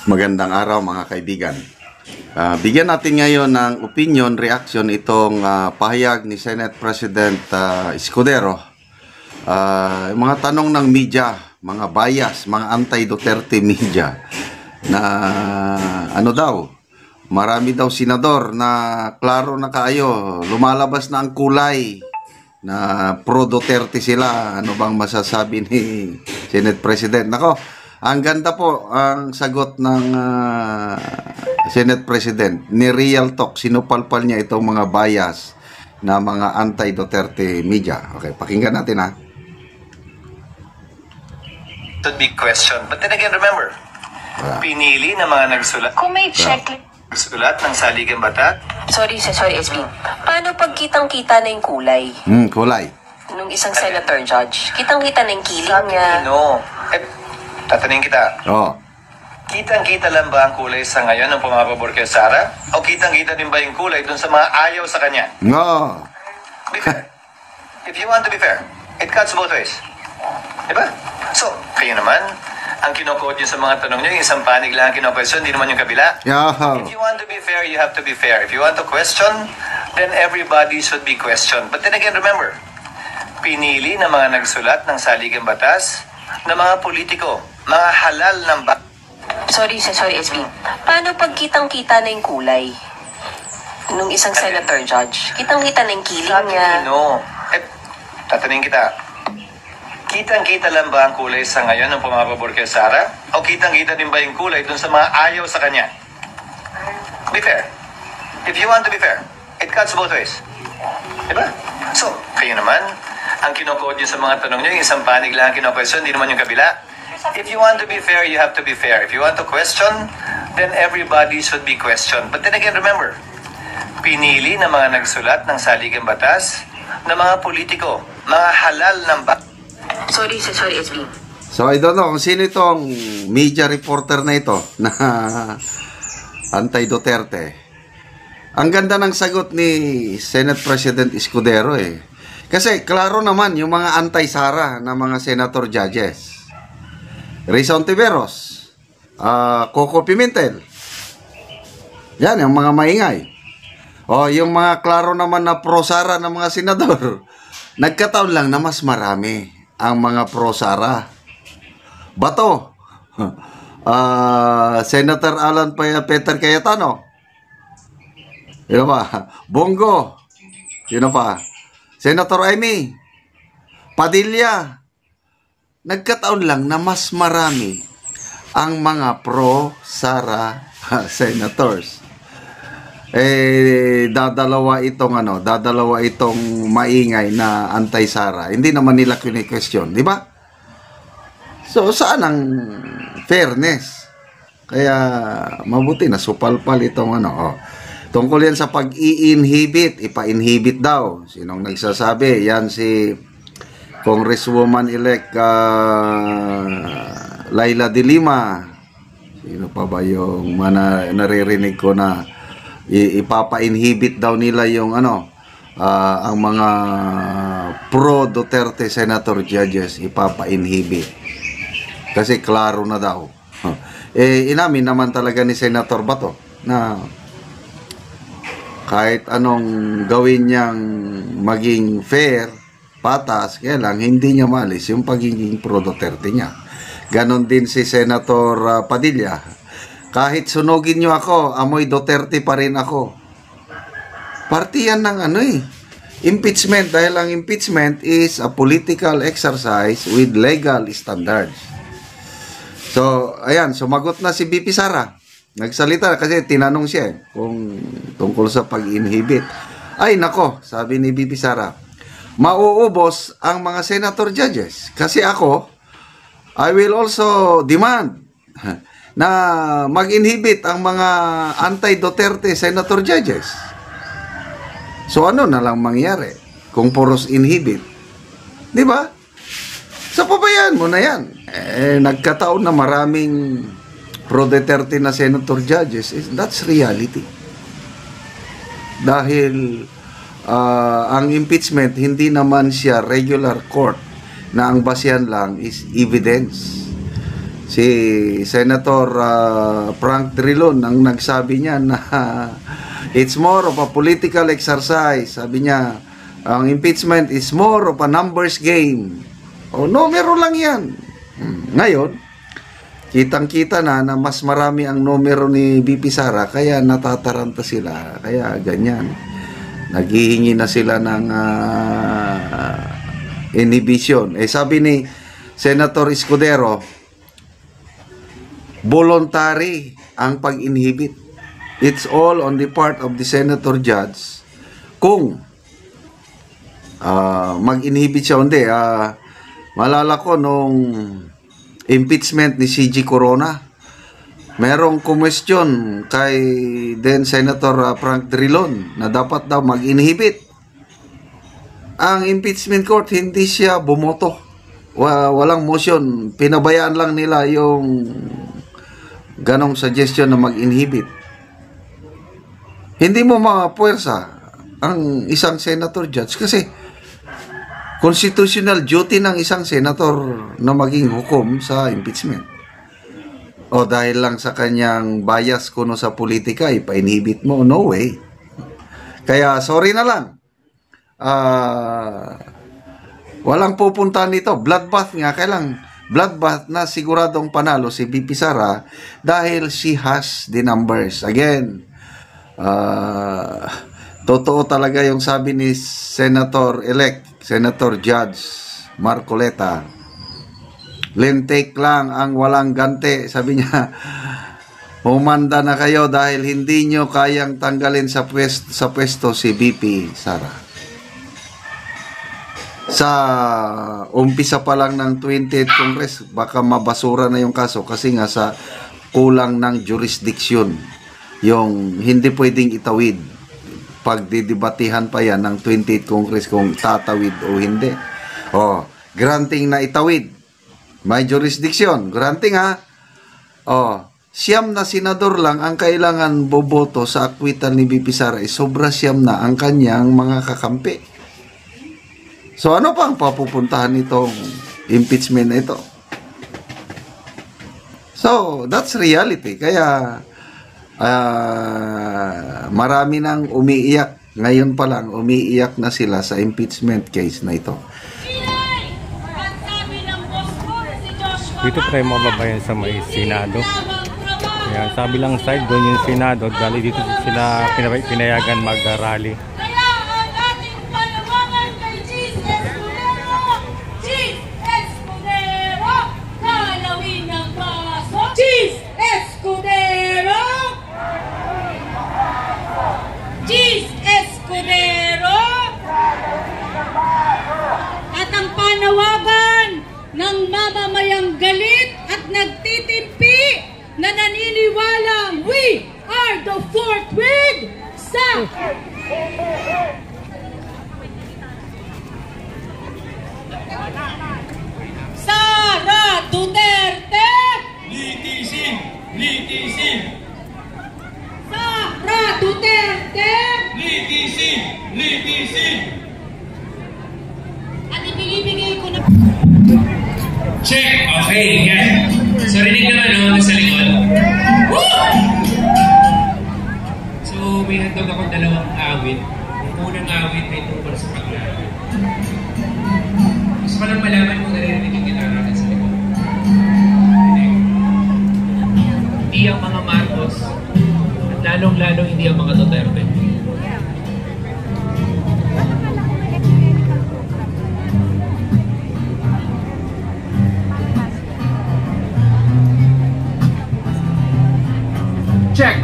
Magandang araw mga kaibigan. Bigyan natin ngayon ng opinion, reaction itong pahayag ni Senate President Escudero. Yung mga tanong ng media, mga bias, mga anti-Duterte media na ano daw, marami daw senador na klaro na kayo, lumalabas na ang kulay na pro-Duterte sila. Ano bang masasabi ni Senate President? Nako, ang ganda po ang sagot ng Senate President. Ni Real Talk, sinupalpal niya itong mga bias na mga anti-Duterte media. Okay, pakinggan natin ha. Should be questioned. But then again, remember, pinili na mga nagsulat. Kung may checklist. Nagsulat ng saligang batat. Sorry, SB. Paano pag kitang-kita na yung kulay? Kulay. Nung isang senator judge, kitang-kita na yung kiling niya. No. Tatanungin kita. Oh. Kitang-kita lang ba ang kulay sa ngayon ng pumapabor kay Sara? O kitang-kita din ba yung kulay dun sa mga ayaw sa kanya? No. Be fair. If you want to be fair, it cuts both ways. Diba? So, kayo naman, ang kinukot nyo sa mga tanong nyo, yung isang panig lang ang kinukwesto, hindi naman yung kabila. Yeah. If you want to be fair, you have to be fair. If you want to question, then everybody should be questioned. But then again, remember, pinili na mga nagsulat ng saligang batas na mga politiko, mga halal ng Sorry, SB. Paano pag kitang-kita na yung kulay? Nung isang senator judge, kitang-kita na yung kiling niya. No. Tatanungin kita. Kitang-kita lang ba ang kulay sa ngayon ng pumapabor kay Sara? O kitang-kita din ba yung kulay dun sa mga ayaw sa kanya? Be fair. If you want to be fair, it cuts both ways. Diba? So, kayo naman, ang kinukot nyo sa mga tanong nyo, yung isang panig lang ang kinukwesto, hindi naman yung kabila. If you want to be fair, you have to be fair. If you want to question, then everybody should be questioned. But then again, remember, pinili na mga nagsulat ng saligang batas na mga politiko, mga halal ng Sorry, SB. So, I don't know kung sino itong media reporter na ito na anti-Duterte. Ang ganda ng sagot ni Senate President Escudero eh. Kasi klaro naman yung mga anti-Sara na mga senator judges. Risa Ontiveros, Coco Pimentel. Yan, yung mga maingay. O, yung mga klaro naman na pro-Sara na mga senador. Nagkataon lang na mas marami ang mga pro-Sara. Bato, Senator Alan Peter Cayetano. Yun pa, Bongo. Yun pa, Senator Amy Padilla. Nagkataon lang na mas marami ang mga pro-Sara senators. Dadalawa itong maingay na anti-Sara. Hindi naman nila kini-question, di ba? So, saan ang fairness? Kaya, mabuti na supalpal itong tungkol yan sa pag-i-inhibit, ipa-inhibit daw. Sinong nagsasabi? Yan si Congresswoman-elect Laila de Lima. Sino pa ba yung naririnig ko na ipapa-inhibit daw nila yung ang mga pro-Duterte senator judges, ipapa-inhibit. Kasi klaro na daw. Inamin naman talaga ni Senator Bato na kahit anong gawin niyang maging fair, patas, kaya lang hindi niya malis yung pagiging pro-Duterte niya. Ganon din si Senator Padilla. Kahit sunugin niyo ako, amoy Duterte pa rin ako. Partiyan ng impeachment, dahil ang impeachment is a political exercise with legal standards. So, ayan, sumagot na si BP Sara. Nagsalita kasi tinanong siya kung tungkol sa pag-inhibit. Ay nako, sabi ni BP Sara, mauubos ang mga senator judges. Kasi ako, I will also demand na mag-inhibit ang mga anti-Duterte senator judges. So ano na lang mangyari kung puros inhibit? Di ba? So pabayaan mo na yan. Nagkataon na maraming pro-Duterte na senator judges. That's reality. Dahil ang impeachment, hindi naman siya regular court na ang basehan lang is evidence. Si Senator Frank Drilon ang nagsabi niya na it's more of a political exercise. Sabi niya, ang impeachment is more of a numbers game. O, numero lang yan. Ngayon, kitang-kita na mas marami ang numero ni BP Sara, kaya natataranta sila. Kaya ganyan. Naghihingi na sila ng inhibition. Sabi ni Senator Escudero, voluntary ang pag-inhibit. It's all on the part of the senator judge kung mag-inhibit siya. Hindi, malala ko nung impeachment ni CG Corona, merong question kay then Senator Frank Drilon na dapat daw mag-inhibit. Ang impeachment court, hindi siya bumoto. Walang motion. Pinabayaan lang nila yung ganong suggestion na mag-inhibit. Hindi mo mapuwersa ang isang senator judge kasi constitutional duty ng isang senator na maging hukom sa impeachment. O dahil lang sa kanyang bias kuno sa politika, ipa-inhibit mo. No way. Kaya sorry na lang. Walang pupunta nito. Bloodbath nga. Kailang bloodbath na siguradong panalo si BP Sara dahil she has the numbers. Again, totoo talaga yung sabi ni Senator-elect, Senator Judge Marcoleta. Lintik lang ang walang gante. Sabi niya, humanda na kayo dahil hindi nyo kayang tanggalin sa pwesto si BP Sara. Sa umpisa pa lang ng 20th Congress, baka mabasura na yung kaso kasi nga sa kulang ng jurisdiction. Yung hindi pwedeng itawid. Pagdidibatihan pa yan ng 20th Congress kung tatawid o hindi. Granting na itawid. May jurisdiction. Granting siyam na senador lang ang kailangan boboto sa akwitan ni BP Sara. Sobra siyam na ang kanyang mga kakampi. So ano pa ang papupuntahan nitong impeachment na ito? So that's reality. Kaya marami nang umiiyak. Ngayon pa lang umiiyak na sila sa impeachment case na ito. Dito tayo mababayan sa may Senado. Kaya sabi lang side doon yung Senado. Dali dito sila pinayagan mag-rally. At ang panawagan ng mamamayang galit at nagtitimpi na naniniwalang we are the fourth wing sa Sara Duterte. Litisin! Litisin! Sara Duterte. Litisin! Litisin! At ibigay ko na... Check! Okay, yan. So, rinig naman, nasa likod. Woo! So, may handog akong dalawang awit. Yung unang awit ay tungkol sa paglaban. Gusto ko lang malaman kung naririnig yung gitara nasa likod. Hindi ang mga Marcos at lalong-lalong hindi ang mga Duterte. Check!